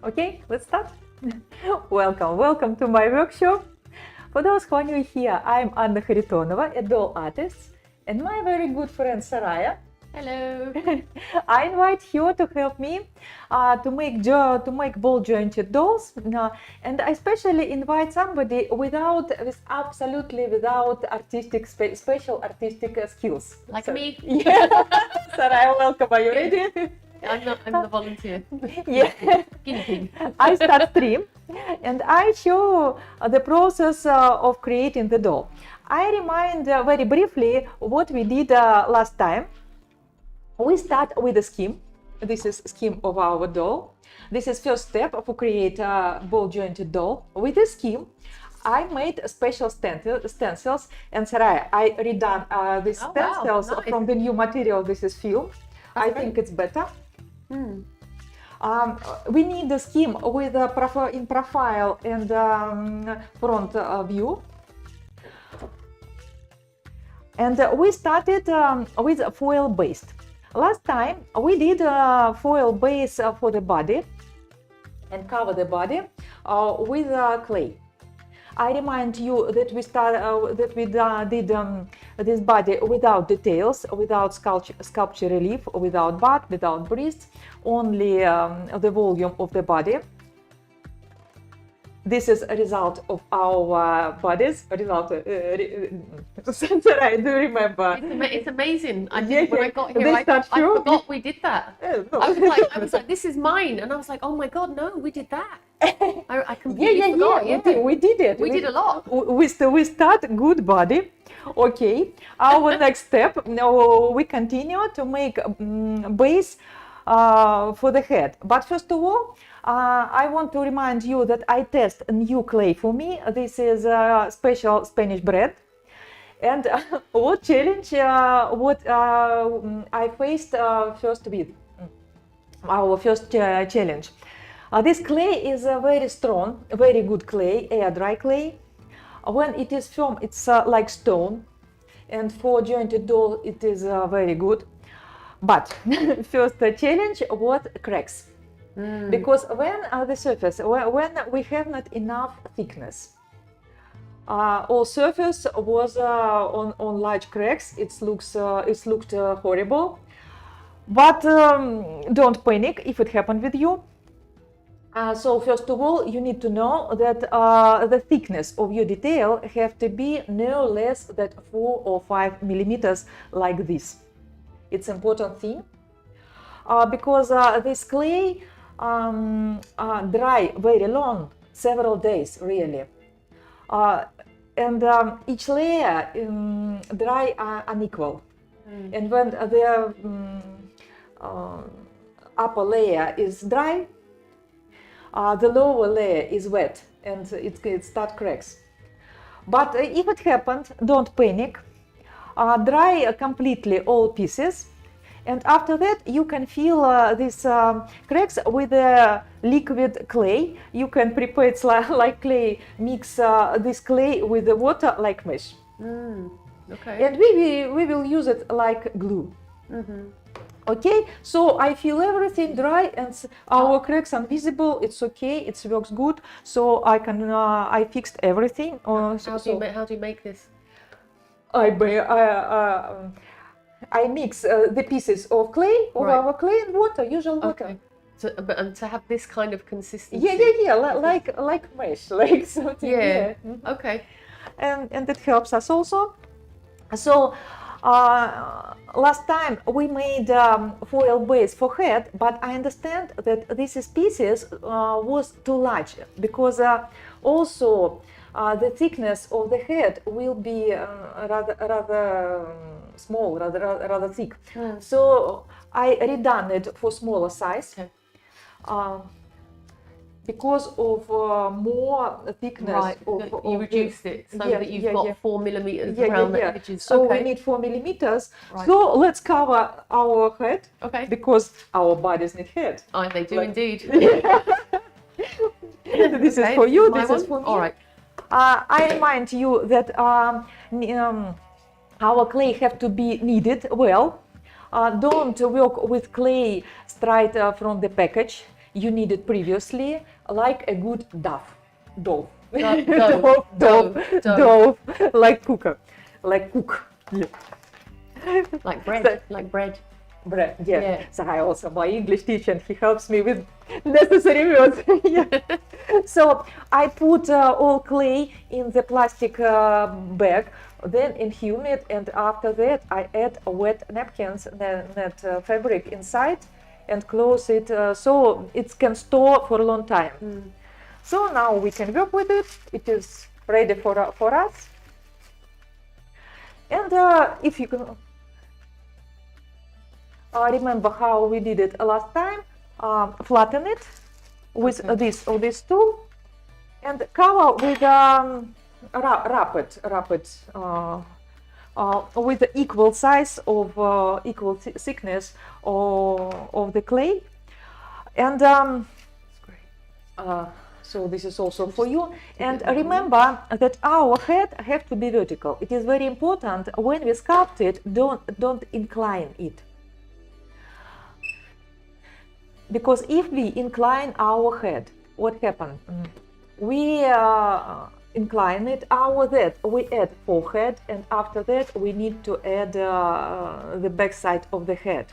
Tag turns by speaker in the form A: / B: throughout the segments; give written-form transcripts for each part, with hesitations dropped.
A: Okay, let's start. Welcome to my workshop. For those who are new here, I'm Anna Haritonova, a doll artist, and my very good friend Saraya.
B: Hello.
A: I invite her to help me to make ball jointed dolls, and I especially invite somebody absolutely without special artistic skills.
B: Like me?
A: Yeah. Saraya, welcome. Are you ready?
B: I'm the volunteer.
A: Yeah.
B: Guinea pig.
A: I start stream and I show the process of creating the doll. I remind very briefly what we did last time. We start with a scheme. This is scheme of our doll. This is first step to create a ball jointed doll. With the scheme, I made special stencils, and Saraya, I redone these stencils
B: nice.
A: from the new material. This is film. I think it's better. We need the scheme with in profile and front view. And we started with foil based. Last time we did foil base for the body and cover the body with clay. I remind you that we did this body without details, without sculpture relief, without butt, without breasts, only the volume of the body. This is a result of our bodies. Saraya, do you remember?
B: It's amazing. I
A: Yeah,
B: think when I got here, I forgot we did that.
A: No.
B: I was like, this is mine, and I was like, oh my god, no, we did that. I completely forgot.
A: We did it.
B: We did a lot.
A: We start good body. Okay. Our next step. Now we continue to make base for the head. But first of all, I want to remind you that I test a new clay for me. This is special Spanish bread. And what challenge? I faced first with our first challenge. This clay is very strong, very good clay, air dry clay. When it is firm, it's like stone, and for jointed doll, it is very good. But first challenge, what cracks? Because when the surface, when we have not enough thickness, all surface was on large cracks. It looked horrible. But don't panic if it happened with you. So first of all, you need to know that the thickness of your detail have to be no less than 4 or 5 millimeters, like this. It's important thing because this clay dry very long, several days really, and each layer dry unequal, and when the upper layer is dry, the lower layer is wet and it start cracks. But if it happened, don't panic. Dry completely all pieces, and after that you can fill these cracks with liquid clay. You can prepare it like clay, mix this clay with the water like mesh.
B: Okay.
A: And we will use it like glue. Okay, so I feel everything dry and our cracks are visible. It's okay, it works good. So I fixed everything.
B: How do you make this?
A: I mix the pieces of clay, our clay and water, usual water.
B: Okay. So, and to have this kind of consistency.
A: Yeah, like mesh, like something.
B: Yeah. Okay.
A: And it helps us also. So last time we made foil base for head, but I understand that these pieces was too large because also the thickness of the head will be rather small, rather thick. So I redone it for smaller size.
B: Okay.
A: Because of more thickness.
B: Right, you reduced it so that you've got 4 millimeters around the edges.
A: So we need 4 millimeters.
B: Right.
A: So let's cover our head.
B: Okay.
A: Because our bodies need head.
B: They do indeed.
A: This is for you. This is for me.
B: All right.
A: I remind you that our clay have to be kneaded well. Don't work with clay straight from the package. you needed previously, like a good dove.
B: Dove.
A: Like cooker, like cook. Yeah.
B: Like bread.
A: So-
B: Like bread.
A: Bread, yeah.
B: Yeah.
A: So I also my English teacher, and he helps me with necessary words. Yeah. So I put all clay in the plastic bag, then in humid, and after that I add wet napkins, net fabric inside, and close it so it can store for a long time. So now we can work with it. It is ready for us. And if you can. Remember how we did it last time? Flatten it with this tool and cover with wrap it with the equal size of equal thickness of the clay. And
B: That's great.
A: so this is also for you. And remember that our head have to be vertical. It is very important when we sculpt it. Don't incline it. Because if we incline our head, what happens? We incline it, we add forehead, and after that we need to add the back side of the head.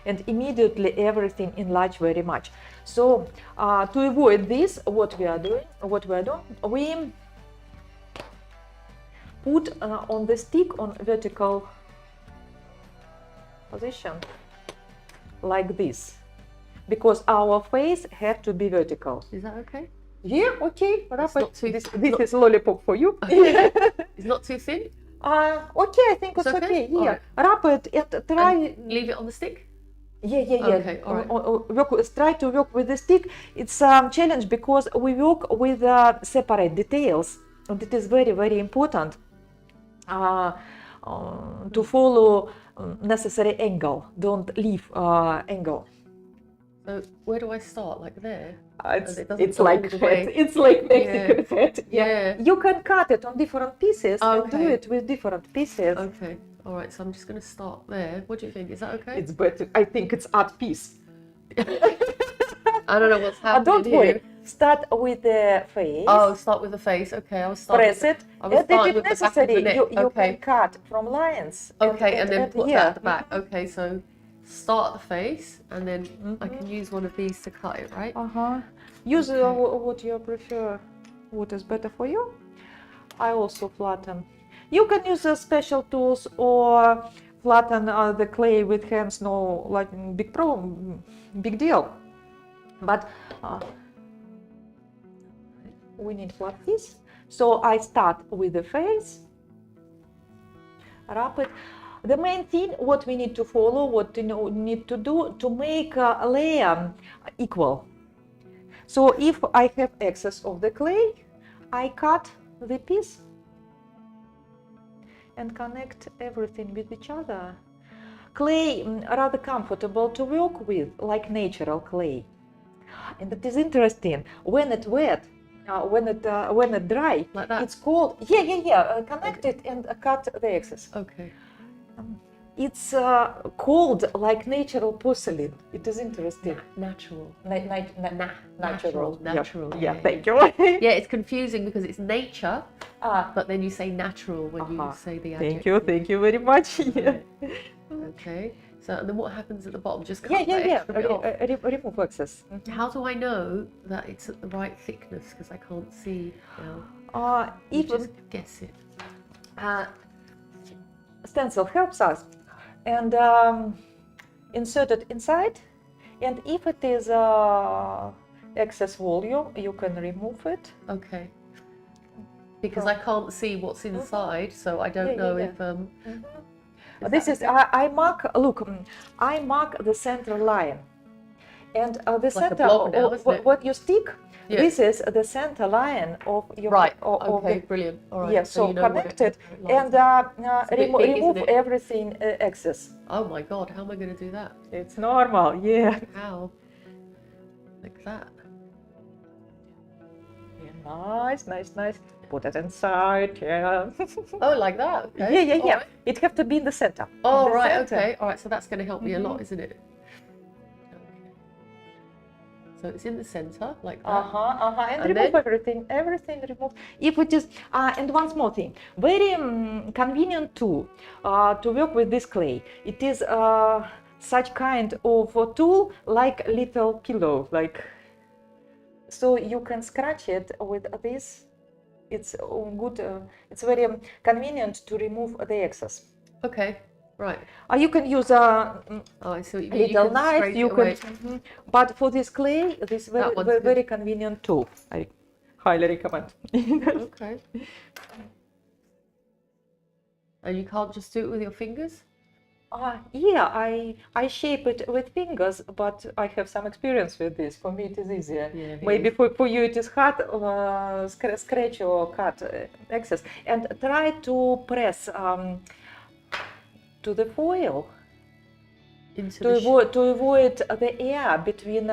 A: And immediately everything enlarge very much. So to avoid this, what we do, we put on the stick on vertical position, like this. Because our face have to be vertical.
B: Is that okay?
A: Yeah, okay. Wrap it. This
B: not-
A: is lollipop for you.
B: It's not too thin?
A: Okay, I think it's
B: It's okay?
A: okay. Yeah,
B: Alright.
A: wrap it and try.
B: And leave it on the stick?
A: Yeah.
B: Okay, alright.
A: Try to work with the stick. It's a challenge because we work with separate details, and it is very, very important to follow necessary angle. Don't leave angle.
B: So where do I start? Like there?
A: It's,
B: it doesn't
A: it's
B: go
A: like
B: all the way.
A: fat. It's like Mexican fat.
B: Yeah.
A: You can cut it on different pieces and do
B: Okay.
A: it with different pieces.
B: Okay. All right. So I'm just going to start there. What do you think? Is that okay?
A: It's better. I think it's art piece.
B: I don't know what's happening
A: Don't
B: here.
A: worry. Start with the face.
B: Oh, start with the face. Okay. I'll start.
A: Press it.
B: I was
A: If
B: starting
A: it
B: with the
A: is
B: back of the
A: necessary,
B: neck.
A: you
B: Okay.
A: can cut from lines.
B: Okay, and then put that at the back.
A: Mhm.
B: Okay, so start the face, and then I can use one of these to cut it, right?
A: Use
B: Okay.
A: what you prefer. What is better for you? I also flatten. You can use special tools or flatten the clay with hands. No, like big problem, big deal. But we need flat piece. So I start with the face. Wrap it. The main thing, what we need to follow, what we need to do to make a layer equal. So if I have excess of the clay, I cut the piece and connect everything with each other. Clay rather comfortable to work with, like natural clay. And it is interesting when it wet, when it dry,
B: Like that?
A: it's cold. Yeah. Connect it and cut the excess.
B: Okay.
A: It's cold like natural porcelain. It is interesting.
B: Natural.
A: Natural.
B: Natural.
A: Yeah,
B: Yeah.
A: thank you.
B: Yeah, it's confusing because it's nature,
A: Ah,
B: but then you say natural when you say the adjective.
A: thank you very much. Yeah,
B: Okay. So, and then what happens at the bottom? Just cut
A: yeah.
B: the extra bit off.
A: Remove excess.
B: How do I know that it's at the right thickness? Because I can't see now. You
A: If
B: just guess it.
A: stencil helps us, and insert it inside, and if it is excess volume, you can remove it.
B: Okay. Because I can't see what's inside, so I don't
A: Yeah,
B: know
A: yeah,
B: if
A: This
B: that
A: is I mark. Look, I mark the center line, and the
B: a
A: center
B: blob now,
A: of
B: isn't it?
A: what you stick.
B: Yeah.
A: This is the center line of your
B: right.
A: of
B: Okay,
A: the,
B: brilliant. All right.
A: yeah. So
B: you know where
A: connect it
B: lines
A: and
B: are. a bit big,
A: remove
B: isn't it?
A: everything excess.
B: Oh my God, how am I going to do that?
A: It's normal. Yeah.
B: How? Like that.
A: Yeah, nice. Put it inside. Yeah.
B: Oh, like that. Okay.
A: Yeah.
B: All right.
A: It have to be in the center.
B: Oh,
A: In the
B: right.
A: center.
B: Okay. All right. So that's going to help me a lot, isn't it? Okay. So it's in the center, like that.
A: And
B: And
A: remove
B: then?
A: everything remove. If it is, and one small thing, very convenient too, to work with this clay. It is such kind of a tool like little pillow, like, so you can scratch it with this. It's good. It's very convenient to remove the excess.
B: Okay, right.
A: You can use
B: Oh, I see what you mean.
A: little
B: You can
A: knife.
B: scrape
A: You
B: it
A: can,
B: away.
A: but for this clay, this
B: That one's
A: very,
B: good.
A: very convenient tool. I highly recommend.
B: Okay. And you can't just do it with your fingers?
A: Yeah, I shape it with fingers, but I have some experience with this. For me, it is easier.
B: Yeah, it
A: Maybe
B: is.
A: for you it is hard, scratch or cut excess. And try to press to the foil
B: Into
A: to avoid the air between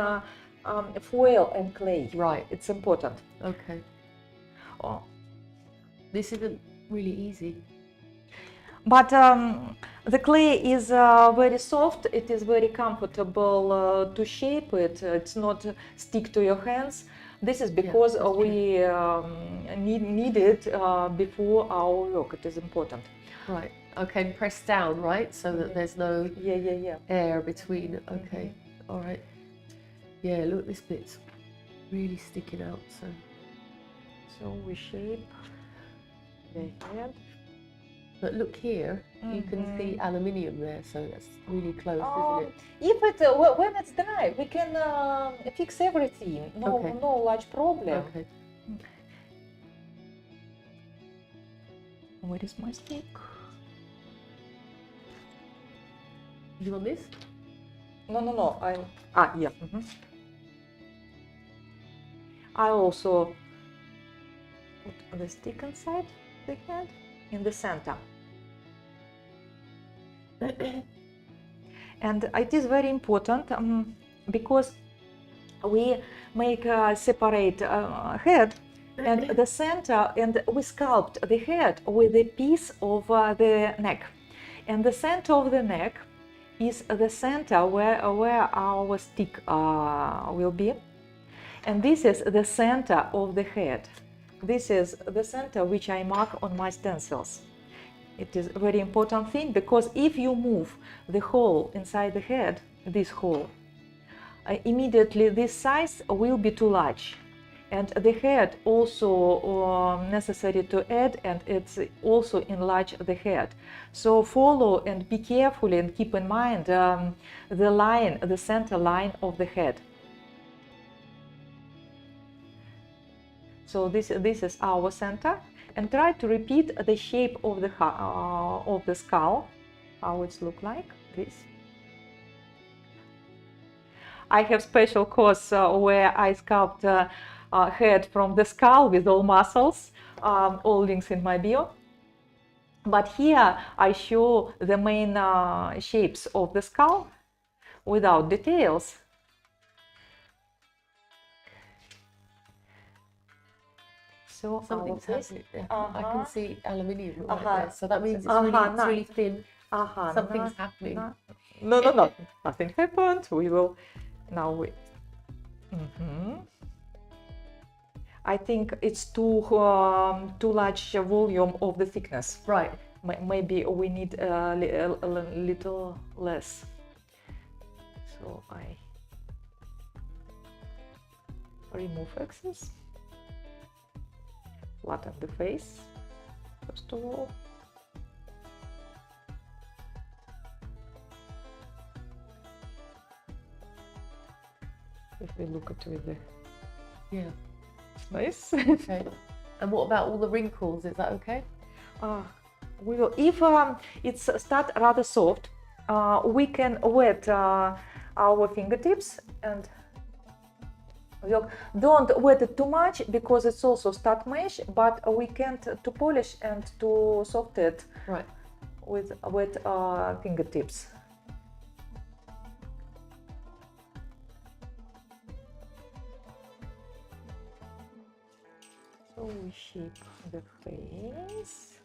A: foil and clay.
B: Right.
A: It's important.
B: Okay.
A: Oh.
B: This isn't really easy.
A: But the clay is very soft. It is very comfortable to shape it. It's not stick to your hands. This is because we need it before our work. It is important.
B: Right. Okay, and press down, right? So that there's no air between. Okay. All right. Yeah, look, this bit's really sticking out.
A: So we shape the head.
B: But look here, you can see aluminium there, so that's really close, isn't it?
A: If it when it's dry, we can fix everything. No large problem.
B: Okay.
A: Where is my stick?
B: You want this?
A: No. Yeah. I also put the stick inside the head in the center. And it is very important because we make a separate head and the center, and we sculpt the head with a piece of the neck. And the center of the neck is the center where our stick will be. And this is the center of the head. This is the center which I mark on my stencils. It is a very important thing because if you move the hole inside the head, this hole, immediately this size will be too large. And the head also necessary to add, and it's also enlarge the head. So follow and be careful and keep in mind the line, the center line of the head. So this is our center, and try to repeat the shape of the skull, how it's look like this. I have special course where I sculpt head from the skull with all muscles, all links in my bio. But here I show the main shapes of the skull without details. So
B: something's happening. I can see aluminium right there, so that means it's really thin. Something's happening.
A: No, nothing happened. We will now wait. I think it's too large volume of the thickness.
B: Right.
A: Maybe we need a little less. So I remove excess. Flatten the face, first of all. If we look at with the nice.
B: Okay. And what about all the wrinkles? Is that okay?
A: We will. If it's start rather soft, we can wet our fingertips and don't wet it too much because it's also start mesh. But we can't to polish and to soft it with wet fingertips. So we shape the face.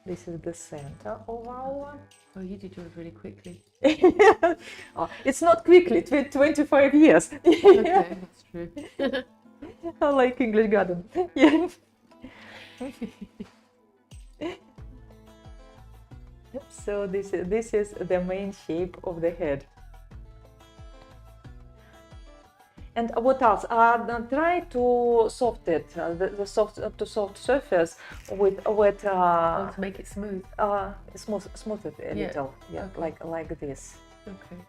A: This is the center of our.
B: Oh, you did yours really quickly.
A: Oh, it's not quickly. 25 years.
B: Okay, that's true.
A: I like English garden. Yeah. So this is the main shape of the head. And what else? Try to soft it, the soft surface with wet.
B: To make it smooth.
A: Smooth it a little. Yeah,
B: okay.
A: like this.
B: Okay.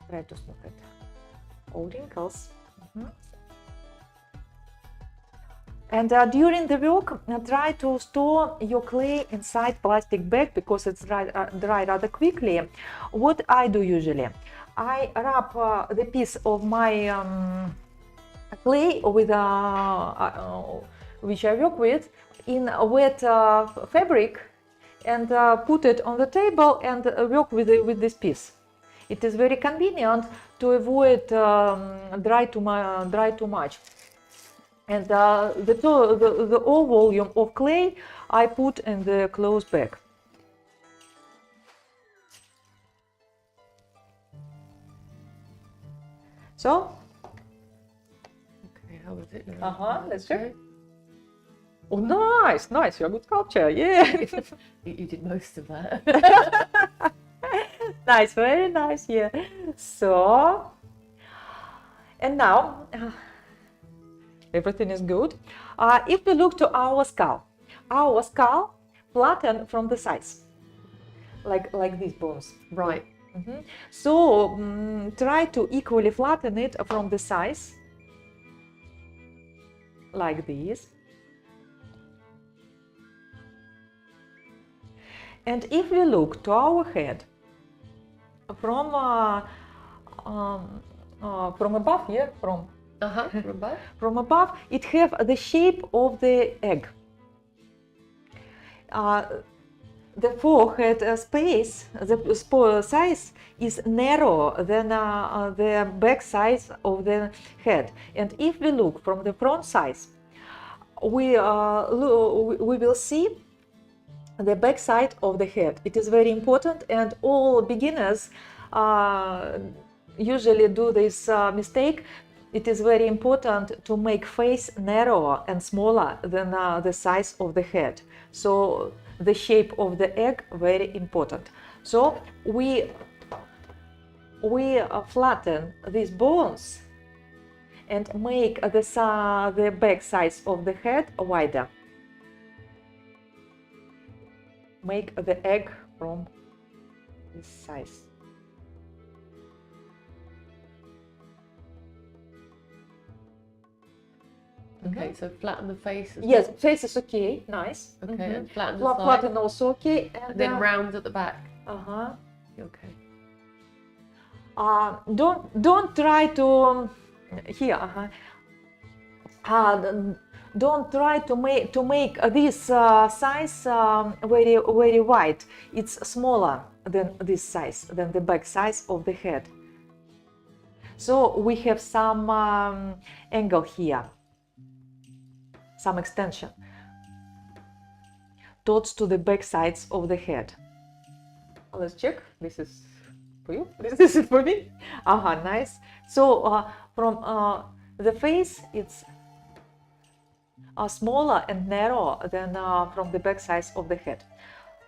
A: Try to smooth it. All wrinkles. And during the work, try to store your clay inside plastic bag because it's dry rather quickly. What I do usually, I wrap the piece of my clay with which I work with in a wet fabric and put it on the table and work with this piece. It is very convenient to avoid dry too much. And the whole volume of clay I put in the clothes bag. So.
B: Okay, how was it now?
A: Let's check. Oh, nice. You're a good sculptor. Yeah.
B: You did most of that.
A: Nice, very nice. Yeah. So. And now. Everything is good. If we look to our skull flattened from the sides, like these bones.
B: Right.
A: So try to equally flatten it from the sides, like this. And if we look to our head from above, yeah, from above, it have the shape of the egg. The forehead space, the size is narrower than the back size of the head. And if we look from the front size, we will see the back side of the head. It is very important, and all beginners usually do this mistake. It is very important to make face narrower and smaller than the size of the head. So the shape of the egg very important. So we flatten these bones and make the back size of the head wider. Make the egg from this size.
B: Okay, so flatten the face as
A: yes,
B: well?
A: face is okay, nice.
B: Okay, and flatten the side.
A: Flatten also okay. And
B: then round at the back.
A: Okay. Don't try to here. Don't try to make this size very wide. It's smaller than this size, than the back size of the head. So we have some angle here. Some extension towards to the back sides of the head. Let's check. This is for you. This is for me. Nice. So from the face, it's smaller and narrower than from the back sides of the head.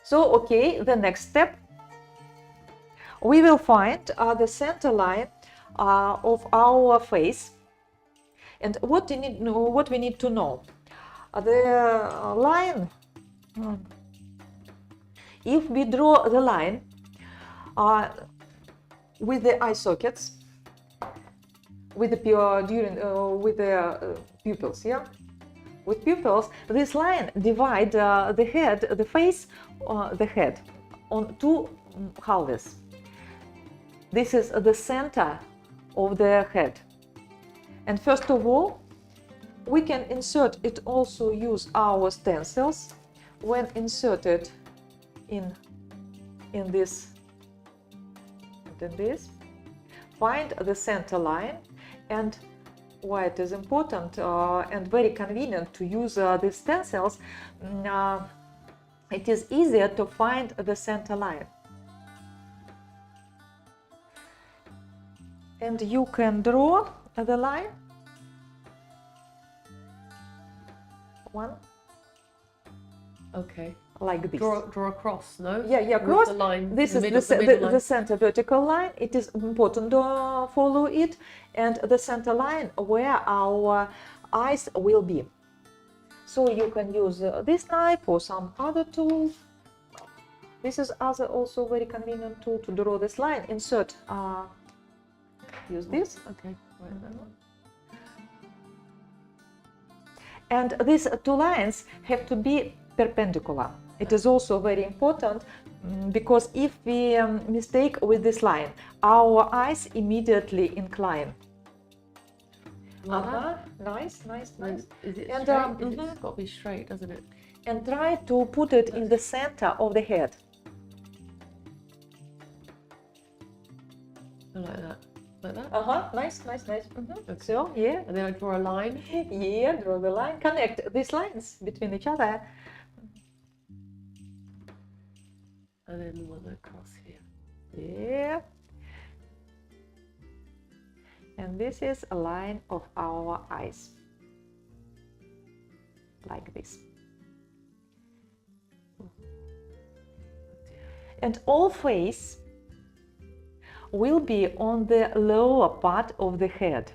A: So okay, the next step, we will find the center line of our face. And what we need to know. The line, if we draw the line with the eye sockets, with the pupils, yeah, with pupils, this line divide the head, the face, the head on two halves. This is the center of the head. And first of all, we can insert it, also use our stencils. When inserted in this, find the center line. And why it is important and very convenient to use these stencils, it is easier to find the center line. And you can draw the line. One.
B: Okay.
A: Like this.
B: Draw across, no?
A: Yeah,
B: With
A: cross.
B: the line.
A: This is the center vertical line. It is important to follow it, and the center line where our eyes will be. So you can use this knife or some other tool. This is also very convenient tool to draw this line. Insert. Use this.
B: Okay. Right, that one.
A: And these two lines have to be perpendicular. It is also very important because if we mistake with this line, our eyes immediately incline. Nice.
B: Is it
A: And,
B: straight? It's got to be straight, doesn't it?
A: And try to put it in the center of the head.
B: Like that. Like that?
A: Nice. Okay. So,
B: And then I draw a line.
A: Yeah, draw the line. Connect these lines between each other.
B: And then one across here.
A: Yeah. And this is a line of our eyes. Like this. And all face will be on the lower part of the head.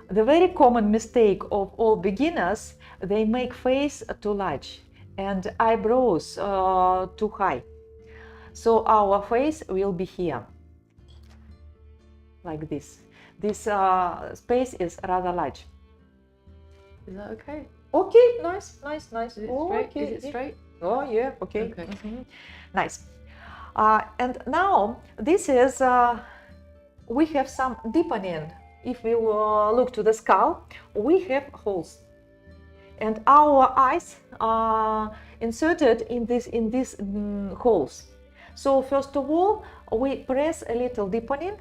A: The very common mistake of all beginners, they make face too large and eyebrows too high. So our face will be here, like this. This space is rather large.
B: Is that okay?
A: Okay, nice.
B: Is it straight?
A: Okay.
B: Is it straight?
A: Oh yeah, okay. Nice. And now this is, we have some deepening. If we look to the skull, we have holes. And our eyes are inserted in these holes. So first of all, we press a little deepening.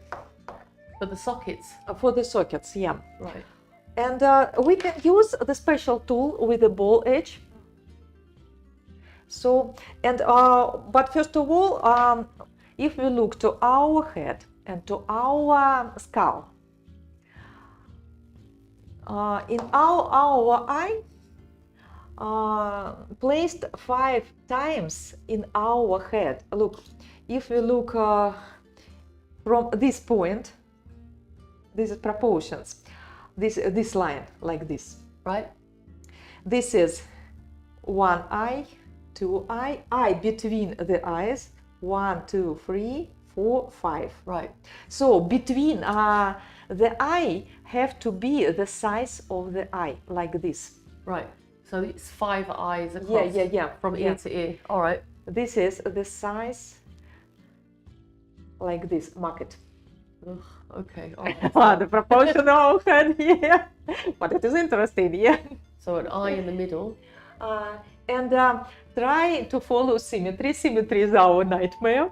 B: For the sockets?
A: For the sockets, yeah.
B: Right.
A: And we can use the special tool with the ball edge. So, and but first of all, if we look to our head and to our skull, in our eye placed 5 times in our head. Look, if we look from this point, this is proportions. This line like this.
B: Right.
A: This is one eye. 2 eye between the eyes, 1, 2, 3, 4, 5.
B: Right.
A: So between the eye have to be the size of the eye, like this.
B: Right. So it's 5 eyes across.
A: Yeah.
B: From ear to ear. All right.
A: This is the size, like this. Mark it.
B: Ugh, okay. All right.
A: The proportional head, yeah. But it is interesting, yeah.
B: So an eye in the middle.
A: And try to follow symmetry. Symmetry is our nightmare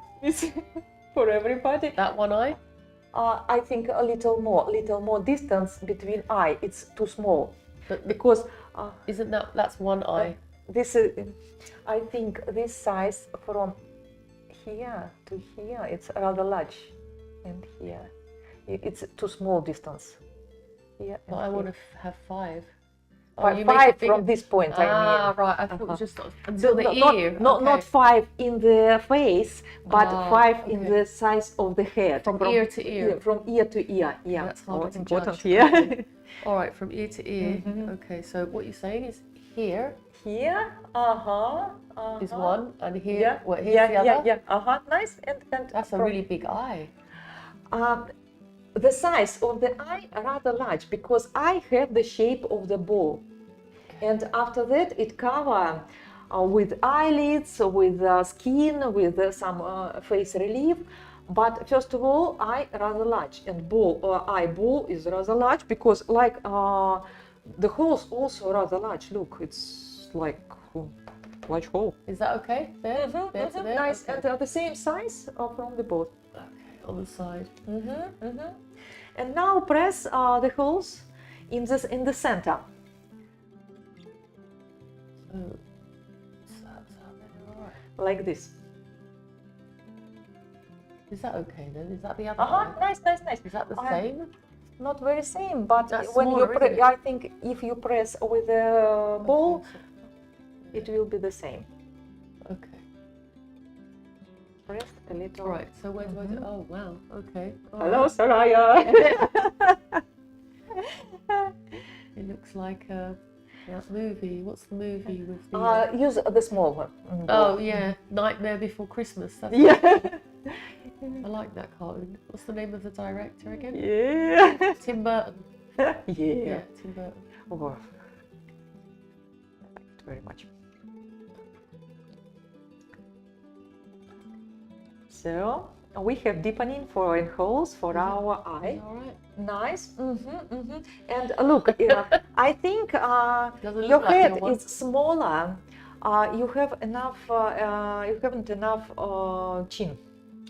A: for everybody.
B: That one eye?
A: I think a little more distance between eye. It's too small.
B: But
A: because
B: isn't that's one eye?
A: This is, I think, this size from here to here. It's rather large, and here, it's too small distance. Yeah.
B: But I want to have 5.
A: Five from this point, I mean.
B: Right. I thought it was just until the ear.
A: Not 5 in the face, but 5 in the size of the head.
B: From ear to ear.
A: Yeah, from ear to ear. Yeah,
B: that's hard to
A: important.
B: Judge.
A: Yeah.
B: All right, from ear to ear. Okay, so what you're saying is here.
A: Here.
B: Is one, and here.
A: Yeah.
B: What? Here's the other.
A: Yeah. Nice. And
B: that's a really big eye.
A: The size of the eye rather large because I have the shape of the ball, and after that it cover with eyelids, with skin, with some face relief. But first of all, eye rather large, and eyeball is rather large because like the holes also rather large. Look, it's like large hole.
B: Is that okay? There, there to there.
A: Nice,
B: okay.
A: and the same size from the both.
B: Okay, on the side.
A: And now press the holes in the center.
B: So that's how many
A: like this.
B: Is that okay then? Is that the other
A: Uh-huh,
B: eye?
A: nice, nice, nice.
B: Is that the same?
A: Not very same, but
B: That's
A: when you
B: smaller, isn't it?
A: I think if you press with the ball,
B: Okay,
A: it will be the same.
B: okay.
A: Press a little.
B: Right, so where do I do? Oh, wow. Okay. All
A: Hello,
B: right.
A: Soraya.
B: It looks like that movie. What's the movie with the...
A: Use the small one.
B: Oh, yeah. Nightmare Before Christmas. That's
A: Yeah.
B: I like that cartoon. What's the name of the director again?
A: Yeah.
B: Tim Burton.
A: Yeah.
B: Yeah, Tim Burton.
A: Oh, I like it very much. So we have deepening for holes for our eye.
B: All right.
A: Nice. And look, I think
B: Doesn't
A: your
B: look like
A: head
B: your one.
A: is smaller. You have enough. You haven't enough chin.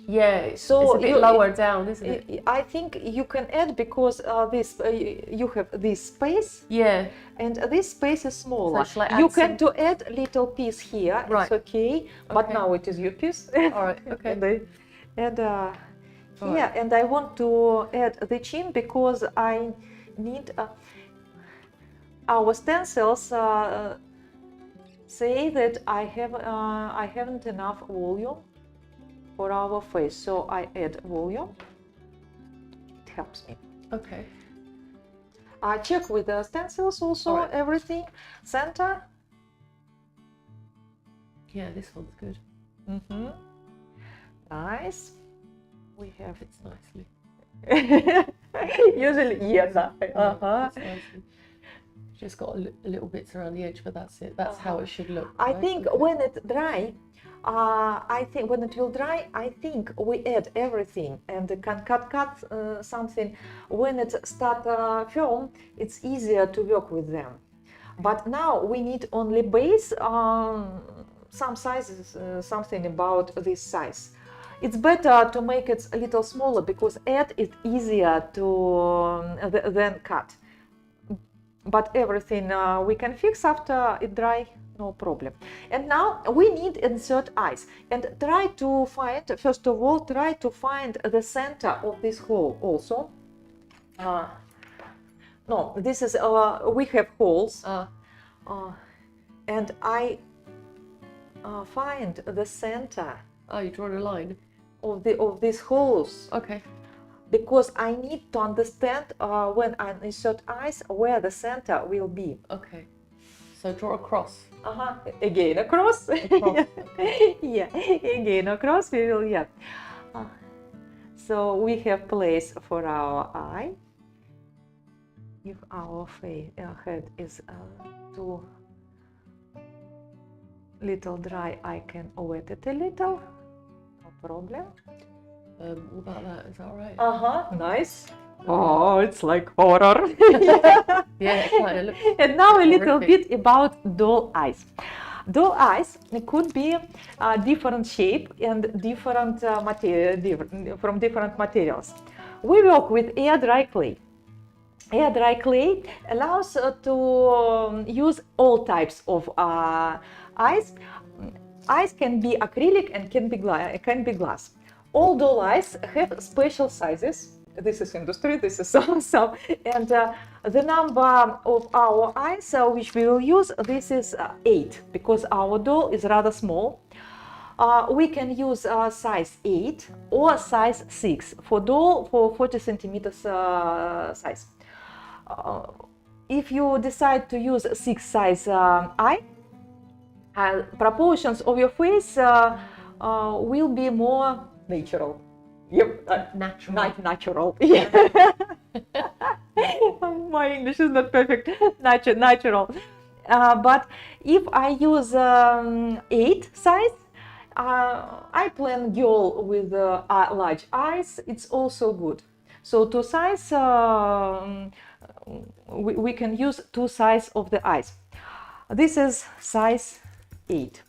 B: Yeah,
A: So
B: it's a bit
A: you-
B: lower down, isn't it?
A: I think you can add because this you have this space.
B: Yeah.
A: And this space is smaller.
B: So shall I
A: You
B: add
A: can to add little piece here.
B: Right.
A: It's okay. But
B: Okay.
A: now it is your piece.
B: All right. Okay.
A: and
B: All
A: yeah, and I want to add the chin because I need our stencils say that I haven't enough volume for our face, so I add volume. It helps me.
B: Okay.
A: I check with the stencils also.
B: All right.
A: Everything center.
B: Yeah, this one's good.
A: Nice. We have
B: Fits nicely.
A: usually yes.
B: Fits nicely. Just got a little bits around the edge, but that's it. That's how it should look.
A: I
B: right?
A: think
B: Okay.
A: when it dry, I think when it will dry, I think we add everything and can cut something. When it start firm, it's easier to work with them. But now we need only base. Some sizes, something about this size. It's better to make it a little smaller because add it easier to than cut. But everything we can fix after it dry, no problem. And now we need insert eyes and try to find, first of all, try to find the center of this hole also. No, this is, we have holes and I find the center
B: Oh, you drawn a line.
A: of these holes.
B: Okay.
A: Because I need to understand when I insert eyes where the center will be.
B: Okay. So draw a cross.
A: Again across.
B: Across,
A: Yeah, again across we will, yeah. So we have place for our eye. If our head is too little dry, I can wet it a little. No problem.
B: What about that? Is that all right?
A: Nice. Oh, it's like horror.
B: Yeah, it kind of looks.
A: And now a little
B: horrific.
A: bit about doll eyes. Doll eyes could be different shape and different material, from different materials. We work with air dry clay. Air dry clay allows to use all types of eyes. Eyes can be acrylic and can be glass. All doll eyes have special sizes. This is industry, this is some. And the number of our eyes which we will use, this is 8, because our doll is rather small. We can use size 8 or size 6 for doll for 40 centimeters size. If you decide to use 6 size eye, proportions of your face will be more natural. Yep,
B: Natural.
A: natural. Yeah. My English is not perfect. Natural. But if I use 8 size, I plan girl with large eyes. It's also good. So 2 size, we can use 2 size of the eyes. This is size 8.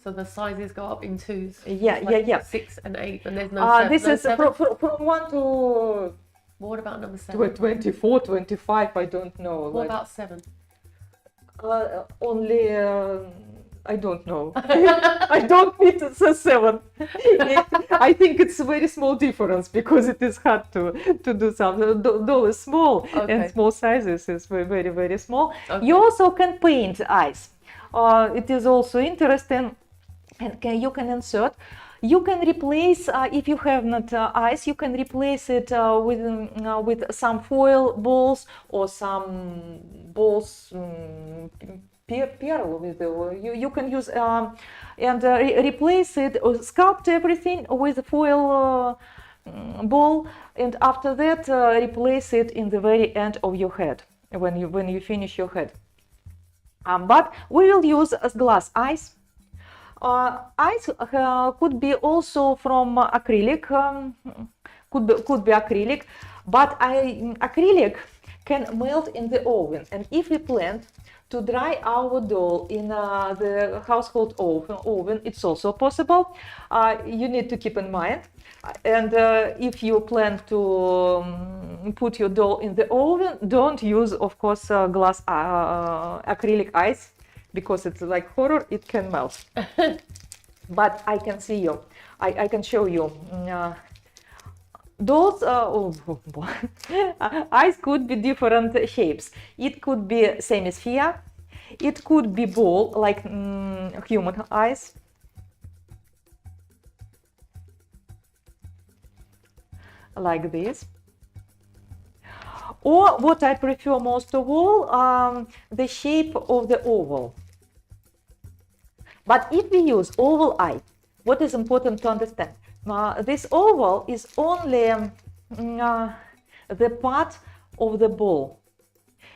B: So the sizes go up in 2s.
A: Yeah,
B: like
A: yeah.
B: 6 and 8, and there's no 7.
A: This
B: no
A: is
B: 7?
A: from 1 to
B: What about number 7?
A: 24, 25, I don't know.
B: What about 7?
A: Only I don't know. I don't fit the 7. I think it's a very small difference because it is hard to do something. Doll is small, and small sizes is very, very small. You also can paint eyes. It is also interesting, and you can insert. You can replace, if you have not eyes, you can replace it with some foil balls or some balls. You can use and replace it or sculpt everything with foil ball, and after that replace it in the very end of your head when you finish your head. But we will use glass eyes. Eyes could be also from acrylic, could be acrylic, but acrylic can melt in the oven, and if we plan to dry our doll in the household oven, it's also possible. You need to keep in mind, and if you plan to put your doll in the oven, don't use, of course, glass acrylic eyes, because it's like horror, it can melt. But I can see you, I can show you. Those eyes could be different shapes. It could be semi-sphere, it could be ball, like human eyes. Like this. Or what I prefer most of all, the shape of the oval. But if we use oval eye, what is important to understand? This oval is only the part of the ball.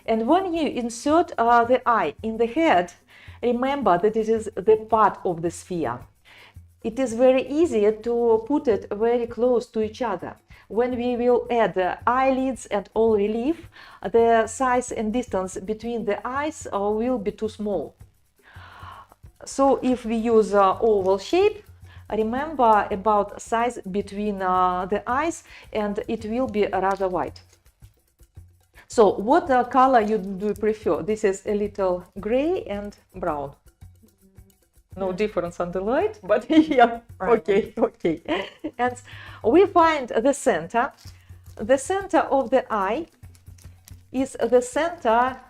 A: And when you insert the eye in the head, remember that it is the part of the sphere. It is very easy to put it very close to each other. When we will add the eyelids and all relief, the size and distance between the eyes will be too small. So if we use oval shape, remember about size between the eyes, and it will be rather wide. So what color do you prefer? This is a little gray and brown. No difference on the light, but yeah, okay. And we find the center. The center of the eye is the center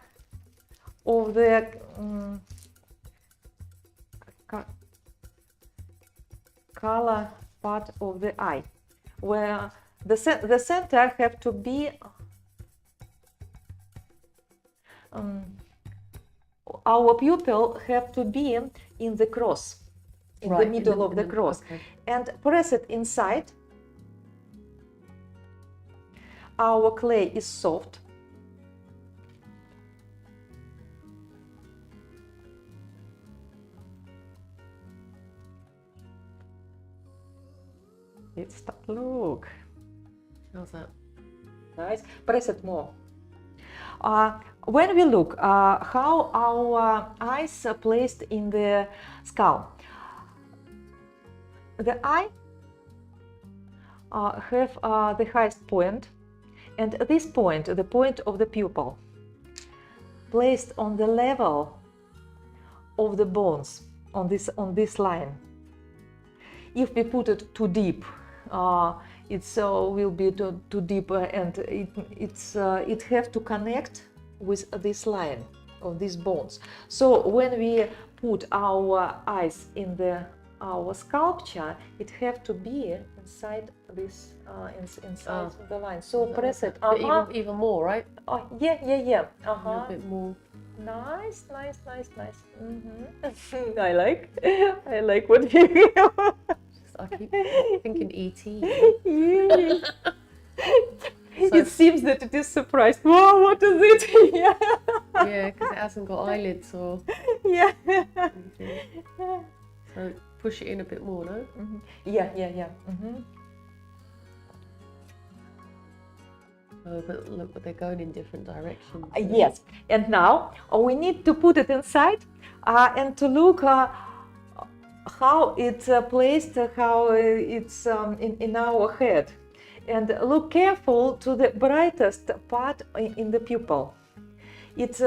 A: of the color part of the eye, where the center have to be our pupil have to be in the cross, in the middle of the cross, and press it inside. Our clay is soft. It's look.
B: How's that?
A: Nice. Press it more. When we look how our eyes are placed in the skull, the eye have the highest point, and this point, the point of the pupil, placed on the level of the bones on this line. If we put it too deep, it will be too deep, and it have to connect with this line of these bones. So when we put our eyes in our sculpture, it have to be inside this inside the line. So press it.
B: Even more, right?
A: Yeah.
B: A little bit more.
A: Nice. Mm-hmm. I like what we have.
B: I keep thinking E.T.
A: Yeah. It seems that it is surprised. Whoa, what is it?
B: Yeah, because it hasn't got eyelids or.
A: Yeah.
B: So push it in a bit more, no?
A: Mm-hmm. Yeah. Mm-hmm.
B: Oh, but look, they're going in different directions.
A: Yes, and now we need to put it inside and to look how it's placed, how it's in our head. And look careful to the brightest part in the pupil. It's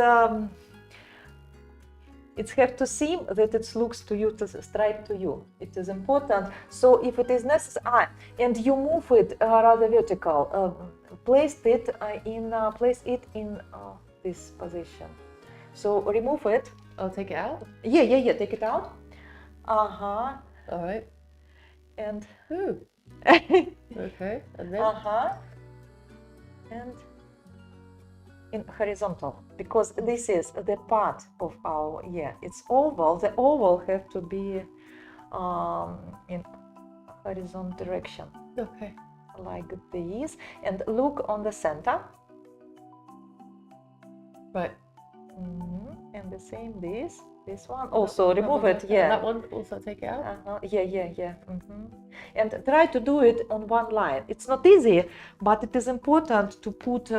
A: it has to seem that it looks to you, to straight to you. It is important. So if it is necessary, and you move it rather vertical, place it in this position. So remove it.
B: I'll take it out.
A: Yeah. Take it out.
B: All right.
A: And
B: okay, and then
A: and in horizontal, because this is the part of our it's oval. The oval have to be in horizontal direction.
B: Okay.
A: Like this, and look on the center.
B: Right.
A: And the same this one also remove it.
B: That one also take it out.
A: Yeah. And try to do it on one line. It's not easy, but it is important to put